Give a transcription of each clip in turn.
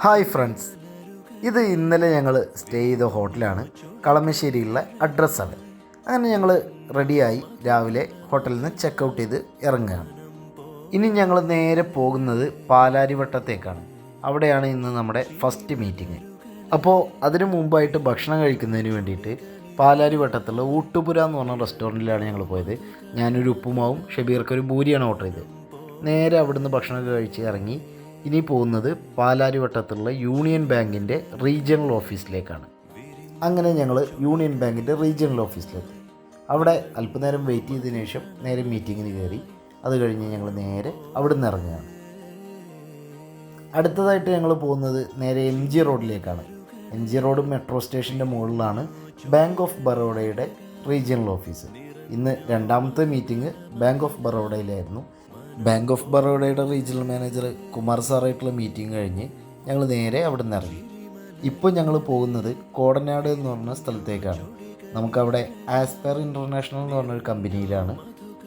Hi friends, ഇത് ഇന്നലെ ഞങ്ങൾ സ്റ്റേ ചെയ്ത ഹോട്ടലാണ്. കളമശ്ശേരിയിലുള്ള അഡ്രസ്സാണ്. അങ്ങനെ ഞങ്ങൾ റെഡിയായി രാവിലെ ഹോട്ടലിൽ നിന്ന് ചെക്കൗട്ട് ചെയ്ത് ഇറങ്ങുകയാണ്. ഇനി ഞങ്ങൾ നേരെ പോകുന്നത് പാലാരിവട്ടത്തേക്കാണ്. അവിടെയാണ് ഇന്ന് നമ്മുടെ ഫസ്റ്റ് മീറ്റിംഗ്. അപ്പോൾ അതിനു മുമ്പായിട്ട് ഭക്ഷണം കഴിക്കുന്നതിന് വേണ്ടിയിട്ട് പാലാരിവട്ടത്തുള്ള ഊട്ടുപുര എന്ന് പറഞ്ഞ റെസ്റ്റോറൻറ്റിലാണ് ഞങ്ങൾ പോയത്. ഞാനൊരു ഉപ്പുമാവും ഷബീർക്കൊരു ബൂരിയാണ് ഓർഡർ ചെയ്തത്. നേരെ അവിടുന്ന് ഭക്ഷണമൊക്കെ കഴിച്ച് ഇറങ്ങി ഇനി പോകുന്നത് പാലാരിവട്ടത്തുള്ള യൂണിയൻ ബാങ്കിൻ്റെ റീജിയണൽ ഓഫീസിലേക്കാണ്. അങ്ങനെ ഞങ്ങൾ യൂണിയൻ ബാങ്കിൻ്റെ റീജിയണൽ ഓഫീസിലെത്തി. അവിടെ അല്പനേരം വെയിറ്റ് ചെയ്തതിനു ശേഷം നേരെ മീറ്റിങ്ങിന് കയറി. അത് കഴിഞ്ഞ് ഞങ്ങൾ നേരെ അവിടെ നിന്ന് ഇറങ്ങുകയാണ്. അടുത്തതായിട്ട് ഞങ്ങൾ പോകുന്നത് നേരെ MG റോഡിലേക്കാണ്. MG റോഡ് മെട്രോ സ്റ്റേഷൻ്റെ മുകളിലാണ് ബാങ്ക് ഓഫ് ബറോഡയുടെ റീജിയണൽ ഓഫീസ്. ഇന്ന് രണ്ടാമത്തെ മീറ്റിംഗ് ബാങ്ക് ഓഫ് ബറോഡയിലായിരുന്നു. ബാങ്ക് ഓഫ് ബറോഡയുടെ റീജിയണൽ മാനേജർ കുമാർ സാറായിട്ടുള്ള മീറ്റിംഗ് കഴിഞ്ഞ് ഞങ്ങൾ നേരെ അവിടെ നിന്ന് ഇറങ്ങി. ഇപ്പോൾ ഞങ്ങൾ പോകുന്നത് കോടനാട് എന്ന് പറഞ്ഞ സ്ഥലത്തേക്കാണ്. നമുക്കവിടെ ആസ്പെയർ ഇൻ്റർനാഷണൽ എന്ന് പറഞ്ഞൊരു കമ്പനിയിലാണ്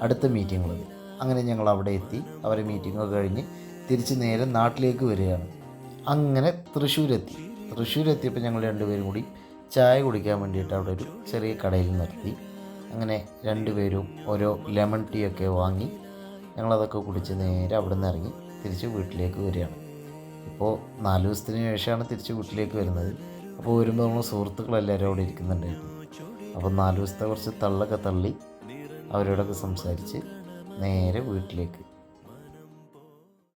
അടുത്ത മീറ്റിംഗ് ഉള്ളത്. അങ്ങനെ ഞങ്ങൾ അവിടെ എത്തി. അവരെ മീറ്റിങ്ങൊക്കെ കഴിഞ്ഞ് തിരിച്ച് നേരെ നാട്ടിലേക്ക് വരികയാണ്. അങ്ങനെ തൃശ്ശൂരെത്തിയപ്പോൾ ഞങ്ങൾ രണ്ടുപേരും കൂടി ചായ കുടിക്കാൻ വേണ്ടിയിട്ട് അവിടെ ഒരു ചെറിയ കടയിൽ നിർത്തി. അങ്ങനെ രണ്ടുപേരും ഓരോ ലെമൺ ടീ ഒക്കെ വാങ്ങി ഞങ്ങളതൊക്കെ കുടിച്ച് നേരെ അവിടെ നിന്ന് ഇറങ്ങി തിരിച്ച് വീട്ടിലേക്ക് വരികയാണ്. ഇപ്പോൾ 4 ദിവസത്തിന് ശേഷമാണ് തിരിച്ച് വീട്ടിലേക്ക് വരുന്നത്. അപ്പോൾ വരുമ്പോൾ നമ്മൾ സുഹൃത്തുക്കളെല്ലാവരും അവിടെ ഇരിക്കുന്നുണ്ടായിരുന്നു. അപ്പോൾ 4 ദിവസത്തെ കുറച്ച് തള്ളൊക്കെ തള്ളി അവരോടൊക്കെ സംസാരിച്ച് നേരെ വീട്ടിലേക്ക്